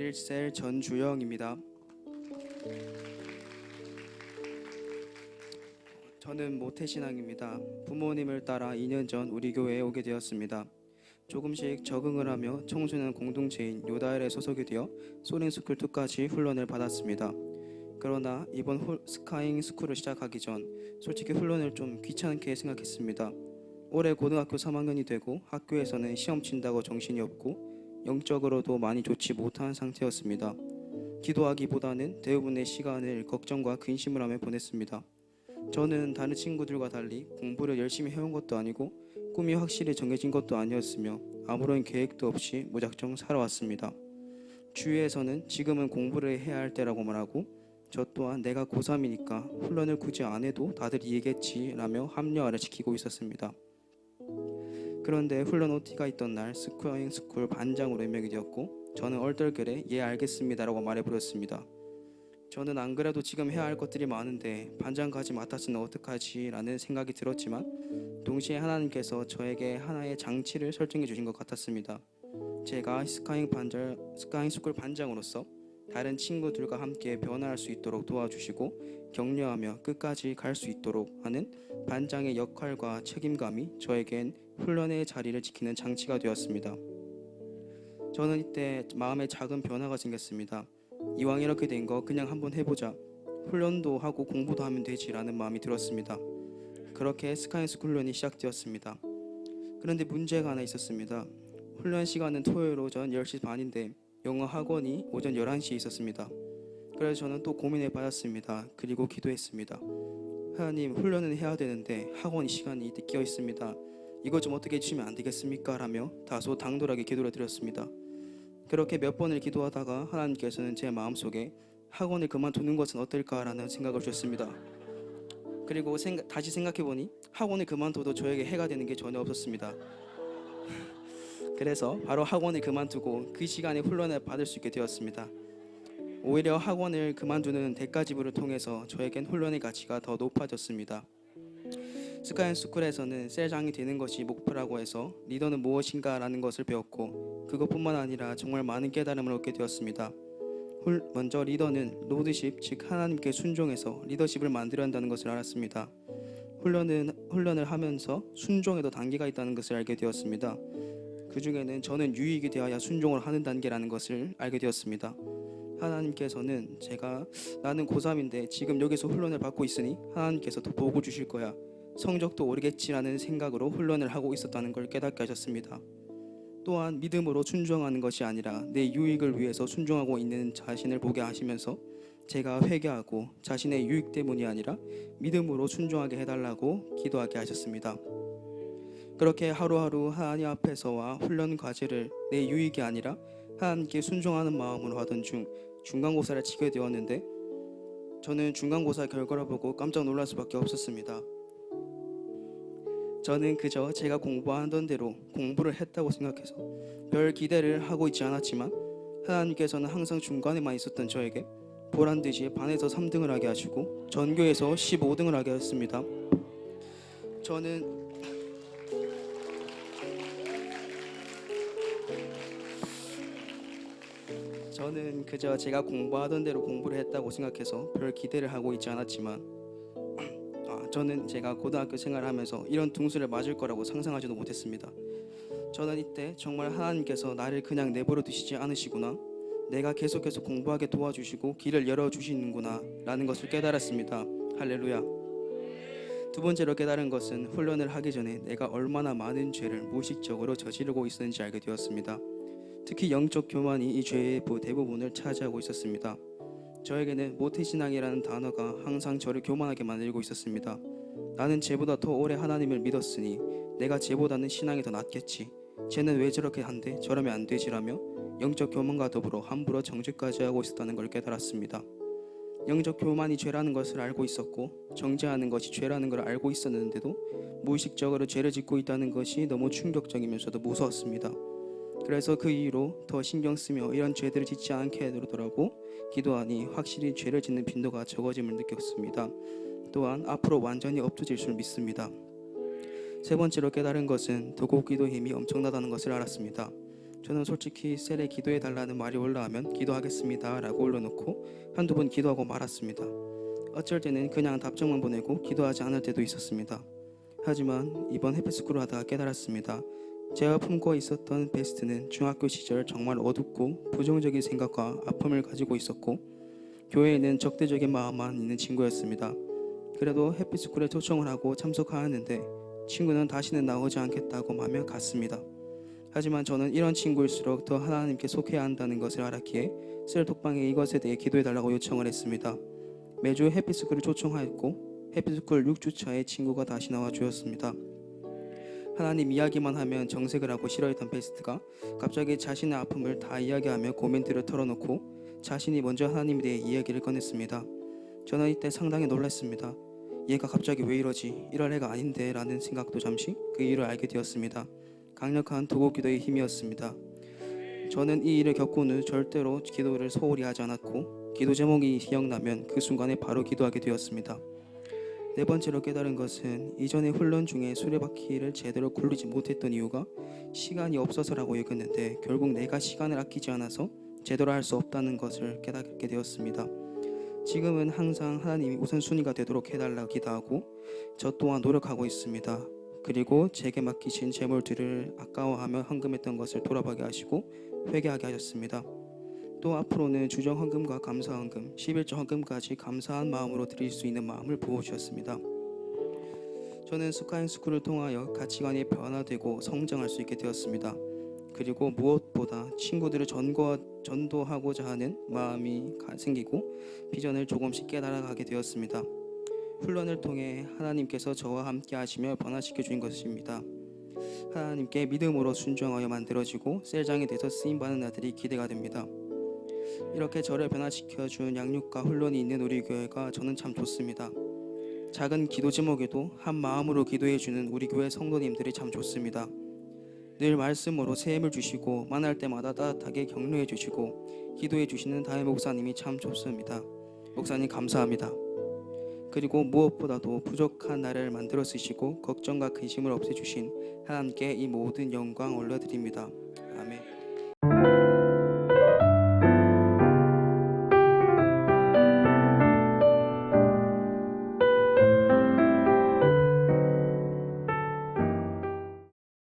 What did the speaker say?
11셀 전주영입니다. 저는 모태신앙입니다. 부모님을 따라 2년 전 우리 교회에 오게 되었습니다. 조금씩 적응을 하며 청소년 공동체인 요다엘에 소속이 되어 소링스쿨2까지 훈련을 받았습니다. 그러나 이번 스카잉 스쿨을 시작하기 전 솔직히 훈련을 좀 귀찮게 생각했습니다. 올해 고등학교 3학년이 되고 학교에서는 시험 친다고 정신이 없고 영적으로도 많이 좋지 못한 상태였습니다. 기도하기보다는 대부분의 시간을 걱정과 근심을 하며 보냈습니다. 저는 다른 친구들과 달리 공부를 열심히 해온 것도 아니고 꿈이 확실히 정해진 것도 아니었으며 아무런 계획도 없이 무작정 살아왔습니다. 주위에서는 지금은 공부를 해야 할 때라고 말하고 저 또한 내가 고3이니까 훈련을 굳이 안 해도 다들 이해겠지라며 합리화를 지키고 있었습니다. 그런데 훈련 OT가 있던 날 스코잉 스쿨 반장으로 임명이 되었고 저는 얼떨결에 예 알겠습니다라고 말해버렸습니다. 저는 안 그래도 지금 해야 할 것들이 많은데 반장까지 맡았으면 어떡하지 라는 생각이 들었지만 동시에 하나님께서 저에게 하나의 장치를 설정해 주신 것 같았습니다. 제가 스카잉 스쿨 반장으로서 다른 친구들과 함께 변화할 수 있도록 도와주시고 격려하며 끝까지 갈 수 있도록 하는 반장의 역할과 책임감이 저에겐 훈련의 자리를 지키는 장치가 되었습니다. 저는 이때 마음에 작은 변화가 생겼습니다. 이왕 이렇게 된 거 그냥 한번 해보자. 훈련도 하고 공부도 하면 되지라는 마음이 들었습니다. 그렇게 스카잉 스쿨 훈련이 시작되었습니다. 그런데 문제가 하나 있었습니다. 훈련 시간은 토요일 오전 10시 반인데 영어 학원이 오전 11시에 있었습니다. 그래서 저는 또 고민해 봤습니다. 그리고 기도했습니다. 하나님, 훈련은 해야 되는데 학원 시간이 끼어 있습니다. 이거 좀 어떻게 해주시면 안 되겠습니까? 라며 다소 당돌하게 기도를 드렸습니다. 그렇게 몇 번을 기도하다가 하나님께서는 제 마음속에 학원을 그만두는 것은 어떨까라는 생각을 주셨습니다. 그리고 다시 생각해보니 학원을 그만둬도 저에게 해가 되는 게 전혀 없었습니다. 그래서 바로 학원을 그만두고 그 시간에 훈련을 받을 수 있게 되었습니다. 오히려 학원을 그만두는 대가 지불을 통해서 저에겐 훈련의 가치가 더 높아졌습니다. 스카잉 스쿨에서는 셀장이 되는 것이 목표라고 해서 리더는 무엇인가 라는 것을 배웠고 그것뿐만 아니라 정말 많은 깨달음을 얻게 되었습니다. 먼저 리더는 로드십, 즉 하나님께 순종해서 리더십을 만들어야 한다는 것을 알았습니다. 훈련을 하면서 순종에도 단계가 있다는 것을 알게 되었습니다. 그 중에는 저는 유익이 되어야 순종을 하는 단계라는 것을 알게 되었습니다. 하나님께서는 나는 고3인데 지금 여기서 훈련을 받고 있으니 하나님께서 더 복을 주실 거야. 성적도 오르겠지라는 생각으로 훈련을 하고 있었다는 걸 깨닫게 하셨습니다. 또한 믿음으로 순종하는 것이 아니라 내 유익을 위해서 순종하고 있는 자신을 보게 하시면서 제가 회개하고 자신의 유익 때문이 아니라 믿음으로 순종하게 해달라고 기도하게 하셨습니다. 그렇게 하루하루 하나님 앞에서와 훈련 과제를 내 유익이 아니라 하나님께 순종하는 마음으로 하던 중 중간고사를 치게 되었는데 저는 중간고사 결과를 보고 깜짝 놀랄 수밖에 없었습니다. 저는 그저 제가 공부하던 대로 공부를 했다고 생각해서 별 기대를 하고 있지 않았지만 하나님께서는 항상 중간에만 있었던 저에게 보란듯이 반에서 3등을 하게 하시고 전교에서 15등을 하게 하셨습니다. 저는 그저 제가 공부하던 대로 공부를 했다고 생각해서 별 기대를 하고 있지 않았지만 저는 제가 고등학교 생활을 하면서 이런 등수를 맞을 거라고 상상하지도 못했습니다. 저는 이때 정말 하나님께서 나를 그냥 내버려 두시지 않으시구나, 내가 계속해서 공부하게 도와주시고 길을 열어주시는구나 라는 것을 깨달았습니다. 할렐루야. 두 번째로 깨달은 것은 훈련을 하기 전에 내가 얼마나 많은 죄를 무의식적으로 저지르고 있었는지 알게 되었습니다. 특히 영적 교만이 이 죄의 대부분을 차지하고 있었습니다. 저에게는 모태신앙이라는 단어가 항상 저를 교만하게 만들고 있었습니다. 나는 쟤보다 더 오래 하나님을 믿었으니 내가 쟤보다는 신앙이 더 낫겠지. 쟤는 왜 저렇게 한대? 저러면 안 되지라며 영적 교만과 더불어 함부로 정죄까지 하고 있었다는 걸 깨달았습니다. 영적 교만이 죄라는 것을 알고 있었고 정죄하는 것이 죄라는 걸 알고 있었는데도 무의식적으로 죄를 짓고 있다는 것이 너무 충격적이면서도 무서웠습니다. 그래서 그 이후로 더 신경 쓰며 이런 죄들을 짓지 않게 되더라고 기도하니 확실히 죄를 짓는 빈도가 적어짐을 느꼈습니다. 또한 앞으로 완전히 없어질 줄 믿습니다. 세 번째로 깨달은 것은 도곡 기도의 힘이 엄청나다는 것을 알았습니다. 저는 솔직히 셀에 기도해 달라는 말이 올라오면 기도하겠습니다 라고 올려놓고 한두 번 기도하고 말았습니다. 어쩔 때는 그냥 답장만 보내고 기도하지 않을 때도 있었습니다. 하지만 이번 해피스쿨을 하다가 깨달았습니다. 제가 품고 있었던 베스트는 중학교 시절 정말 어둡고 부정적인 생각과 아픔을 가지고 있었고 교회에는 적대적인 마음만 있는 친구였습니다. 그래도 해피스쿨에 초청을 하고 참석하였는데 친구는 다시는 나오지 않겠다고 하며 갔습니다. 하지만 저는 이런 친구일수록 더 하나님께 속해야 한다는 것을 알았기에 셀 톡방에 이것에 대해 기도해달라고 요청을 했습니다. 매주 해피스쿨을 초청하였고 해피스쿨 6주차에 친구가 다시 나와주었습니다. 하나님 이야기만 하면 정색을 하고 싫어했던 베스트가 갑자기 자신의 아픔을 다 이야기하며 고민들을 털어놓고 자신이 먼저 하나님에 대해 이야기를 꺼냈습니다. 저는 이때 상당히 놀랐습니다. 얘가 갑자기 왜 이러지? 이럴 애가 아닌데 라는 생각도 잠시 그 이유를 알게 되었습니다. 강력한 도구기도의 힘이었습니다. 저는 이 일을 겪은 후 절대로 기도를 소홀히 하지 않았고 기도 제목이 기억나면 그 순간에 바로 기도하게 되었습니다. 네 번째로 깨달은 것은 이전에 훈련 중에 수레바퀴를 제대로 굴리지 못했던 이유가 시간이 없어서라고 여겼는데 결국 내가 시간을 아끼지 않아서 제대로 할 수 없다는 것을 깨닫게 되었습니다. 지금은 항상 하나님이 우선순위가 되도록 해달라고 기도하고 저 또한 노력하고 있습니다. 그리고 제게 맡기신 재물들을 아까워하며 헌금했던 것을 돌아보게 하시고 회개하게 하셨습니다. 또 앞으로는 주정 헌금과 감사 헌금, 11조 헌금까지 감사한 마음으로 드릴 수 있는 마음을 부어주셨습니다. 저는 스카이 스쿨을 통하여 가치관이 변화되고 성장할 수 있게 되었습니다. 그리고 무엇보다 친구들을 전도하고자 하는 마음이 생기고 비전을 조금씩 깨달아가게 되었습니다. 훈련을 통해 하나님께서 저와 함께 하시며 변화시켜 주신 것입니다. 하나님께 믿음으로 순종하여 만들어지고 셀장이 돼서 쓰임받는 날들이 기대가 됩니다. 이렇게 저를 변화시켜 준 양육과 훈련이 있는 우리 교회가 저는 참 좋습니다. 작은 기도 제목에도 한 마음으로 기도해 주는 우리 교회 성도님들이 참 좋습니다. 늘 말씀으로 새 힘을 주시고 만날 때마다 따뜻하게 격려해 주시고 기도해 주시는 다혜 목사님이 참 좋습니다. 목사님 감사합니다. 그리고 무엇보다도 부족한 나를 만들어 쓰시고 걱정과 근심을 없애주신 하나님께 이 모든 영광 올려드립니다. 아멘.